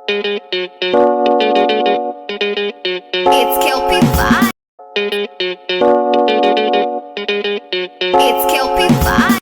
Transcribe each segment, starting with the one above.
It's Kelpie Vibe. It's Kelpie Vibe.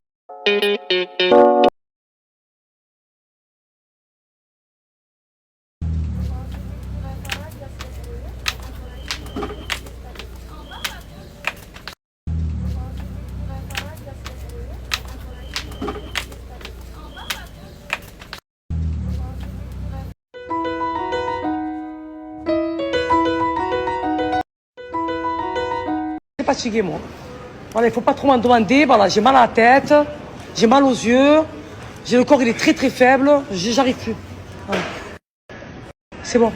Fatigué moi. Voilà, il faut pas trop m'en demander. Voilà, j'ai mal à la tête, j'ai mal aux yeux, j'ai le corps il est très très faible, j'arrive plus. Voilà. C'est bon.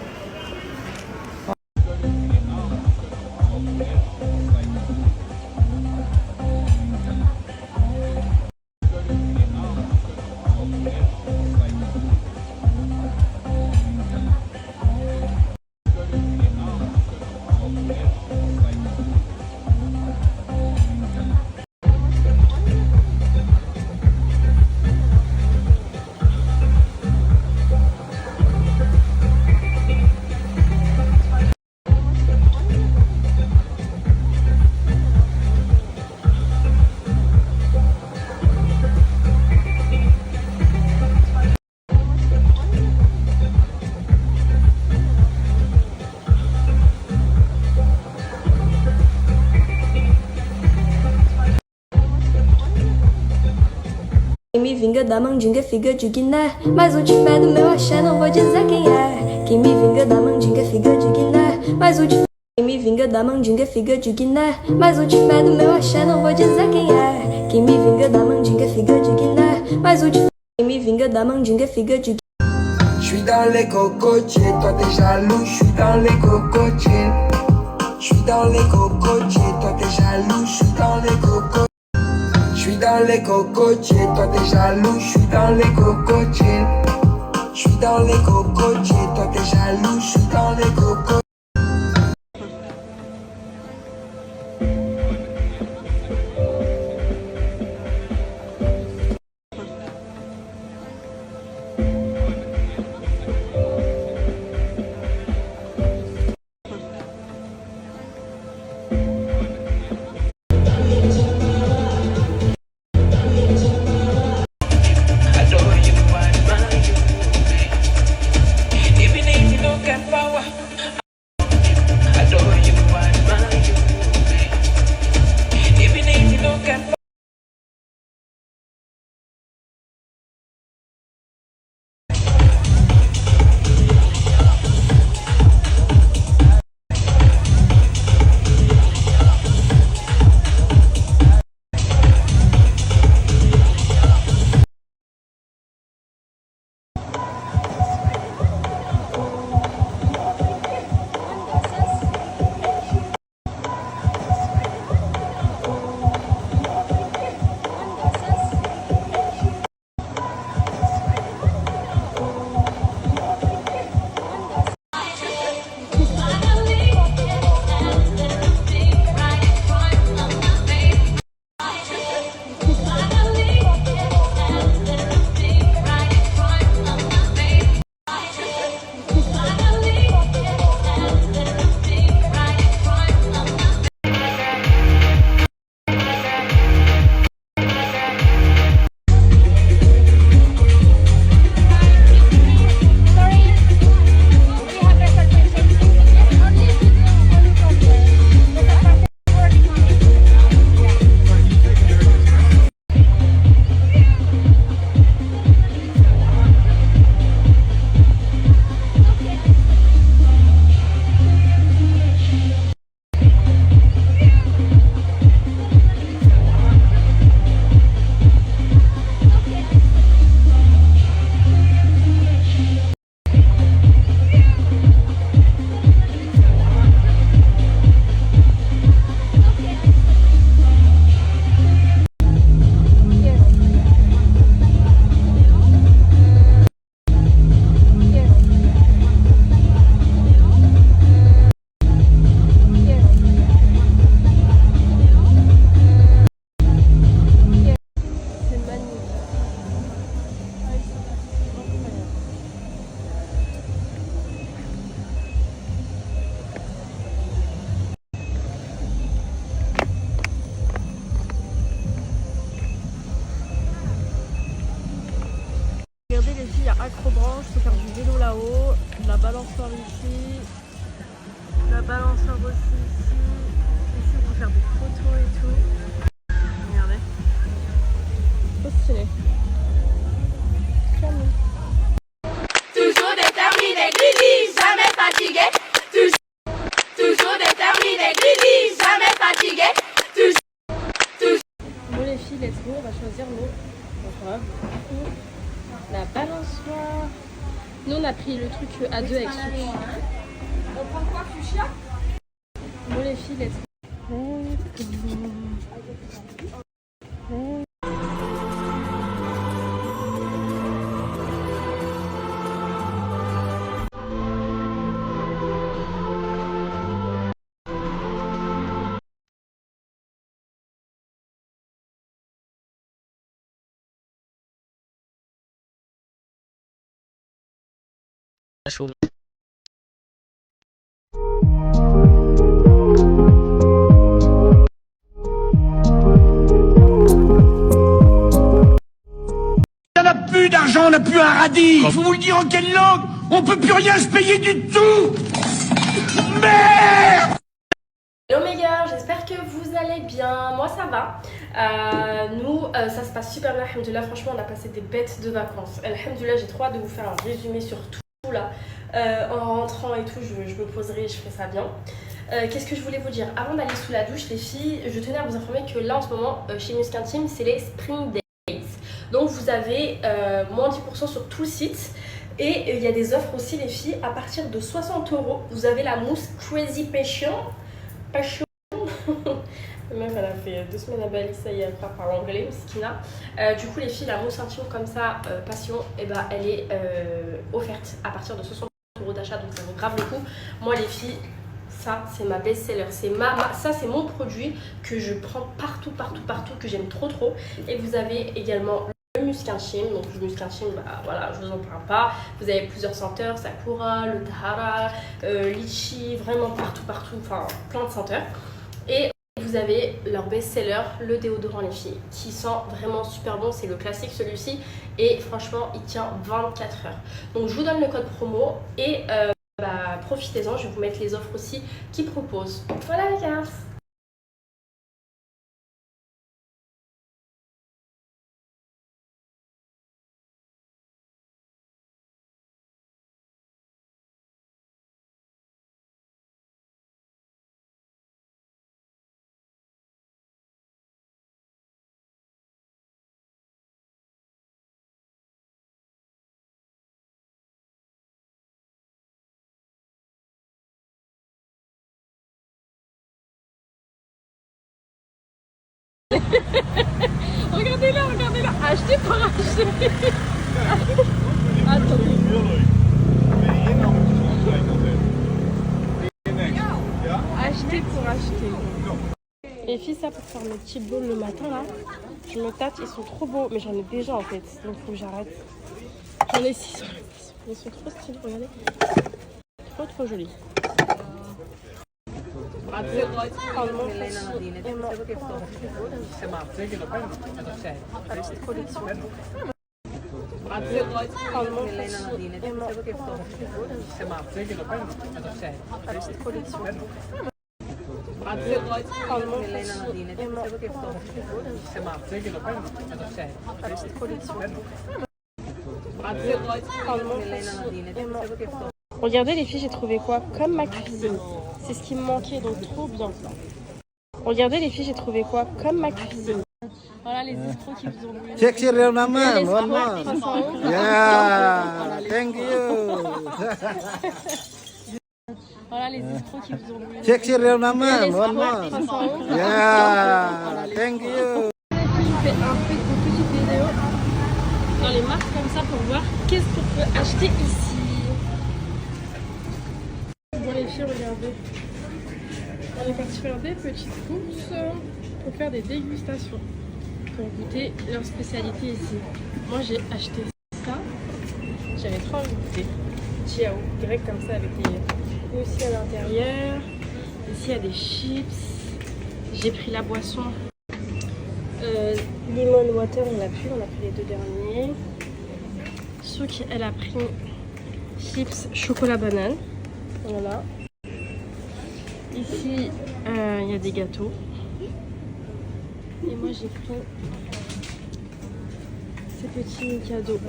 Quem me vinga da mandinga figa de Guiné, mas o tipé do meu axé não vou dizer quem é. Quem me vinga da mandinga figa de Guiné, mas o tipé. Quem me vinga da mandinga figa de Guiné, mas o tipé do meu axé não vou dizer quem é. Quem me vinga da mandinga figa de Guiné, mas o tipé. Quem me vinga da mandinga figa de Guiné. J'suis dans les cocotiers, toi t'es jaloux, j'suis dans les cocotiers. J'suis dans les cocotiers, toi t'es jaloux, j'suis dans les cocotiers. J'suis dans les cocotiers, toi t'es jaloux, j'suis dans les cocotiers. J'suis dans les cocotiers, toi t'es jaloux, j'suis dans les cocotiers. faut faire du vélo là-haut, la balançoire ici, la balançoire aussi ici. Ici, il faut faire des photos et tout. Regardez. Trop stylé. Toujours déterminé, Lily, jamais fatigué. Toujours déterminé, Lily, jamais fatigué. Bon les filles, let's go, on va choisir nos la balançoire. Nous on a pris le truc à deux avec sushi. On prend quoi, fuchsia? Bon les filles, let's go. On n'a plus d'argent, on n'a plus un radis. Il faut vous le dire en quelle langue? On peut plus rien se payer du tout. Merde! Hello mes gars, j'espère que vous allez bien. Moi ça va. Nous ça se passe super bien, alhamdoulilah. Franchement on a passé des bêtes de vacances. Alhamdoulilah, j'ai trop hâte de vous faire un résumé sur tout là. En rentrant et tout, je me poserai, je ferai ça bien. Qu'est-ce que je voulais vous dire? Avant d'aller sous la douche les filles, je tenais à vous informer que là en ce moment chez New Skin Team c'est les Spring Days. Donc vous avez moins 10% sur tout le site. Et il y a des offres aussi les filles, à partir de 60 €. Vous avez la mousse Crazy Passion. La meuf elle a fait 2 semaines à Bali, ça y est, elle parle anglais, Skina. Du coup les filles, la mousse intime comme ça, Passion, et ben, elle est offerte à partir de 60 € d'achat, donc ça vaut grave le coup. Moi les filles, ça c'est ma best-seller, ça c'est mon produit que je prends partout, que j'aime trop. Et vous avez également le Muskinchim, donc le Muskinchim, bah voilà, je vous en parle pas. Vous avez plusieurs senteurs, Sakura, le Tahara, Litchi, vraiment partout, enfin plein de senteurs. Et vous avez leur best-seller, le déodorant les filles, qui sent vraiment super bon, c'est le classique celui-ci. Et franchement, il tient 24 heures. Donc je vous donne le code promo et profitez-en, je vais vous mettre les offres aussi qu'ils proposent. Voilà les gars. Regardez-la, acheter pour acheter. Attendez. Acheter pour acheter. Les filles, ça pour faire mes petits baumes le matin là. Je me tâte, ils sont trop beaux, mais j'en ai déjà en fait, donc faut que j'arrête. J'en ai 6 sur la place. Ils sont trop stylés, regardez. Trop jolis. Regardez les filles, j'ai trouvé quoi? Comme ma cuisine. C'est ce qui me manquait, donc trop bien ça. Regardez les filles, j'ai trouvé quoi? Comme ma cuisine. Voilà les escrocs qui vous ont voulu. Cek serial nama, mohon maaf. Ya, thank you. Voilà les escrocs qui vous ont voulu. Cek serial nama, mohon maaf. Ya, thank you. Je fais un peu une petite vidéo dans les marques comme ça pour voir qu'est-ce qu'on peut acheter ici. Bon les filles, regardez. On est parti faire des petites courses pour faire des dégustations, pour goûter leurs spécialités ici. Moi j'ai acheté ça, j'avais trop envie de goûter. Chiao, grec comme ça avec les aussi à l'intérieur. Ici il y a des chips. J'ai pris la boisson. Lemon water on l'a pris les 2 derniers. Souk elle a pris chips chocolat banane. Voilà. Ici, il y a des gâteaux. Et moi, j'ai pris ces petits cadeaux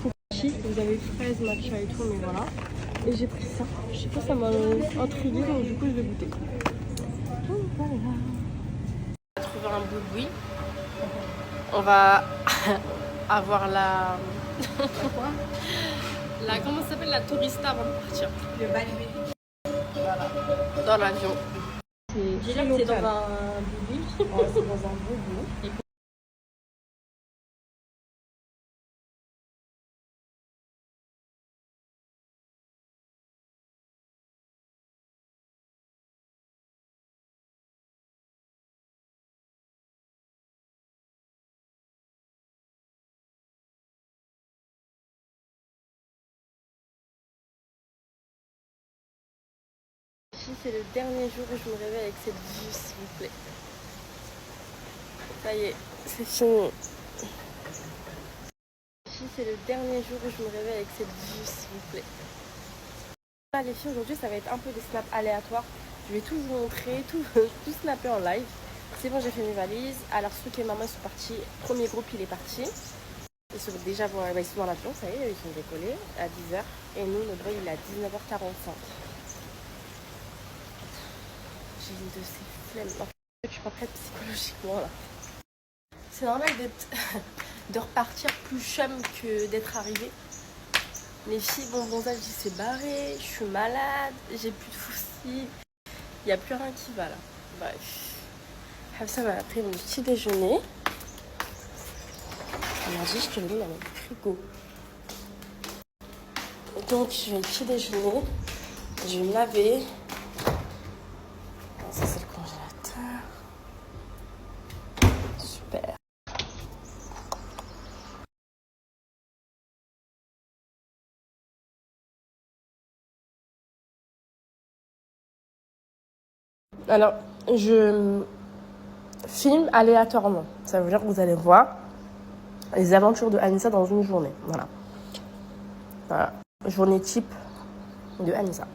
cookies. Vous avez fraises, matcha et tout, mais voilà. Et j'ai pris ça. Je sais pas, ça m'a intriguée, donc du coup, je vais goûter. Donc, voilà. On va trouver un boui-boui. On va avoir la... Comment ça s'appelle, la tourista avant de partir. Le Bali. Voilà. Dans l'avion. C'est dans un boui-boui. Ouais, c'est dans un boui-boui. C'est le dernier jour où je me réveille avec cette vue, s'il vous plaît. Ça y est, c'est fini. C'est le dernier jour où je me réveille avec cette vue, s'il vous plaît. Là, les filles, aujourd'hui, ça va être un peu des snaps aléatoires. Je vais tout vous montrer, tout snapper en live. C'est bon, j'ai fait mes valises. Alors, ceux qui et maman sont partis, premier groupe, il est parti. Ils sont déjà ils sont dans l'avion, ça y est, ils sont décollés à 10h. Et nous, notre vol, il est à 19h45. J'ai une de ces flemmes. En fait, je suis pas prête psychologiquement là. C'est normal de repartir plus chum que d'être arrivé. Les filles, bon bronzage, il s'est barré. Je suis malade, j'ai plus de fousilles. Il n'y a plus rien qui va là. Bref. Hafsa m'a pris mon petit déjeuner. Elle m'a dit, je te le mets dans le frigo. Donc, je vais le petit déjeuner. Je vais me laver. Ça, c'est le congélateur. Super. Alors, je filme aléatoirement. Ça veut dire que vous allez voir les aventures de Anissa dans une journée. Voilà. Voilà. Journée type de Anissa.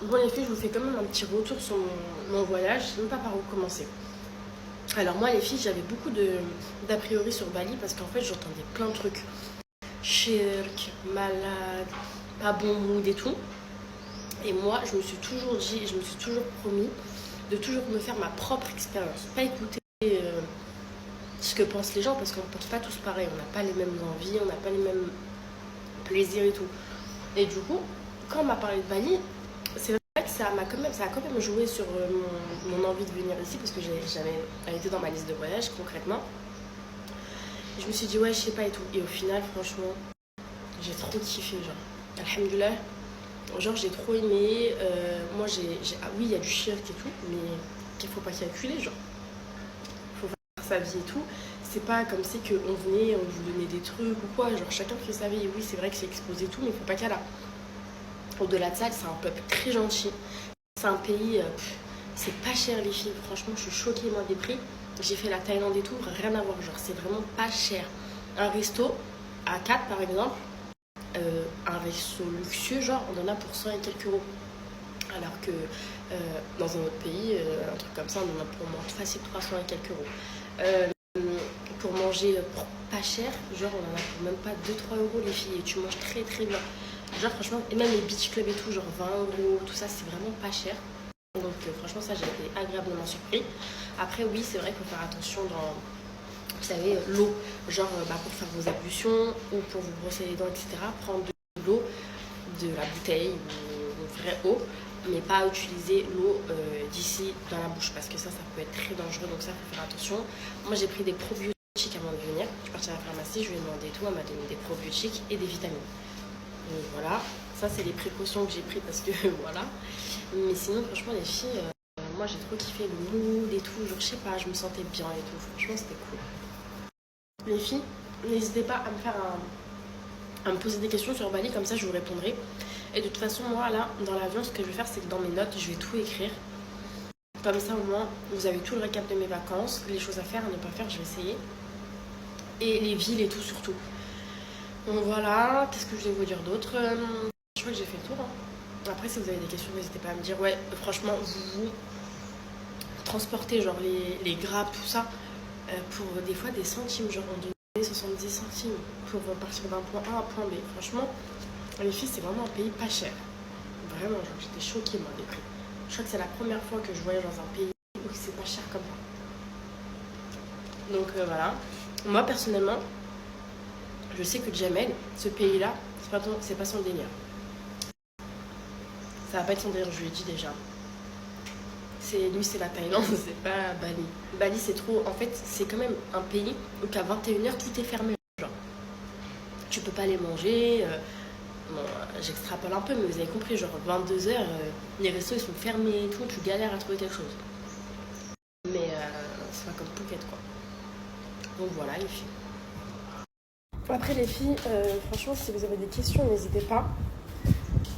Bon les filles, je vous fais quand même un petit retour sur mon voyage. Je sais même pas par où commencer. Alors moi les filles, j'avais beaucoup d'a priori sur Bali parce qu'en fait j'entendais plein de trucs. Shirk, malade, pas bon mood et tout. Et moi je me suis toujours dit, je me suis toujours promis de toujours me faire ma propre expérience. Pas écouter ce que pensent les gens parce qu'on ne pense pas tous pareil. On n'a pas les mêmes envies, on n'a pas les mêmes plaisirs et tout. Et du coup, quand on m'a parlé de Bali, c'est vrai que ça a quand même joué sur mon envie de venir ici parce que elle était dans ma liste de voyage concrètement. Je me suis dit ouais je sais pas et tout. Et au final franchement j'ai trop kiffé genre. Alhamdoulilah. Genre j'ai trop aimé. Moi ah oui il y a du shirk et tout mais qu'il faut pas calculer genre. Faut faire sa vie et tout. C'est pas comme si qu'on venait, on vous donnait des trucs ou quoi. Genre chacun fait sa vie. Et oui c'est vrai que c'est exposé et tout mais faut pas qu'à là. Au-delà de ça, c'est un peuple très gentil. C'est un pays, c'est pas cher les filles. Franchement, je suis choquée moi des prix. J'ai fait la Thaïlande et tout, rien à voir. Genre, c'est vraiment pas cher. Un resto à 4 par exemple, un resto luxueux, genre, on en a pour 100 et quelques euros. Alors que dans un autre pays, un truc comme ça, on en a pour moins facile 300 et quelques euros. Pour manger pas cher, genre, on en a pour même pas 2-3 euros les filles. Et tu manges très très bien. Genre franchement, et même les beach clubs et tout, genre 20 euros, tout ça c'est vraiment pas cher. Donc franchement ça j'ai été agréablement surpris. Après oui c'est vrai qu'il faut faire attention dans, vous savez, l'eau. Genre pour faire vos ablutions ou pour vous brosser les dents etc. Prendre de l'eau, de la bouteille ou vraie eau. Mais pas utiliser l'eau d'ici dans la bouche parce que ça peut être très dangereux. Donc ça faut faire attention. Moi j'ai pris des probiotiques avant de venir. Je suis partie à la pharmacie, je lui ai demandé tout, elle m'a donné des probiotiques et des vitamines. Donc voilà, ça c'est les précautions que j'ai prises parce que voilà. Mais sinon franchement les filles, moi j'ai trop kiffé le mood et tout, genre je sais pas, je me sentais bien et tout, franchement c'était cool. Les filles, n'hésitez pas à me faire à me poser des questions sur Bali, comme ça je vous répondrai. Et de toute façon moi là, dans l'avion, ce que je vais faire c'est que dans mes notes, je vais tout écrire. Comme ça au moins vous avez tout le récap de mes vacances, les choses à faire, à ne pas faire, je vais essayer. Et les villes et tout surtout. Donc voilà, qu'est-ce que je vais vous dire d'autre? Je crois que j'ai fait le tour. Hein. Après si vous avez des questions, n'hésitez pas à me dire. Ouais, franchement, vous transportez genre les grappes, tout ça, pour des fois des centimes, genre on donnait 70 centimes pour partir d'un point A à un point B. Franchement, les filles, c'est vraiment un pays pas cher. Vraiment, genre j'étais choquée moi des prix. Je crois que c'est la première fois que je voyage dans un pays où c'est pas cher comme ça. Donc voilà. Moi personnellement, je sais que Jamel, ce pays-là, c'est pas son délire. Ça va pas être son délire, je lui ai dit déjà. Lui, c'est la Thaïlande, c'est pas Bali. Bali, c'est trop. En fait, c'est quand même un pays où qu'à 21h, tout est fermé. Genre, tu peux pas aller manger. Bon, j'extrapole un peu, mais vous avez compris, genre 22h, les restos ils sont fermés et tout, tu galères à trouver quelque chose. Mais c'est pas comme Phuket quoi. Donc voilà les filles. Après les filles, franchement si vous avez des questions, n'hésitez pas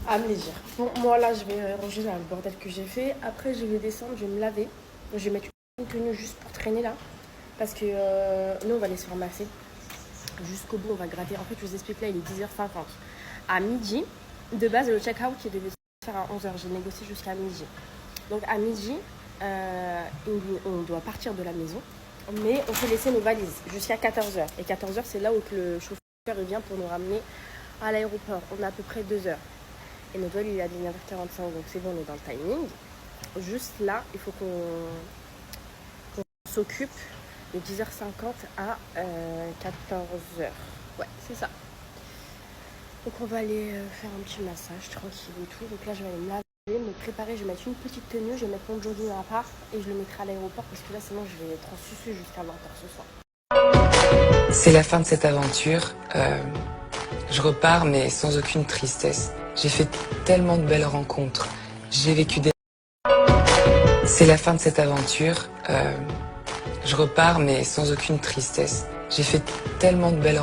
à me les dire. Bon, moi là je vais ranger là, le bordel que j'ai fait. Après je vais descendre, je vais me laver. Je vais mettre une tenue juste pour traîner là. Parce que nous on va aller se faire masser. Jusqu'au bout on va gratter. En fait je vous explique là, il est 10h50. À midi, de base le check-out qui devait se faire à 11h, j'ai négocié jusqu'à midi. Donc à midi, on doit partir de la maison. Mais on peut laisser nos valises jusqu'à 14h. Et 14h c'est là où le chauffeur vient pour nous ramener à l'aéroport. On a à peu près 2 heures. Et notre vol il est à 19h45, donc c'est bon, on est dans le timing. Juste là, il faut qu'on s'occupe de 10h50 à 14h. Ouais, c'est ça. Donc on va aller faire un petit massage tranquille et tout. Donc là, je vais aller me laver, me préparer. Je vais mettre une petite tenue, je vais mettre mon jogging à part et je le mettrai à l'aéroport parce que là, sinon, je vais être en susu jusqu'à 20h ce soir. C'est la fin de cette aventure. Je repars, mais sans aucune tristesse. J'ai fait tellement de belles rencontres. J'ai vécu des... C'est la fin de cette aventure. Je repars, mais sans aucune tristesse. J'ai fait tellement de belles rencontres.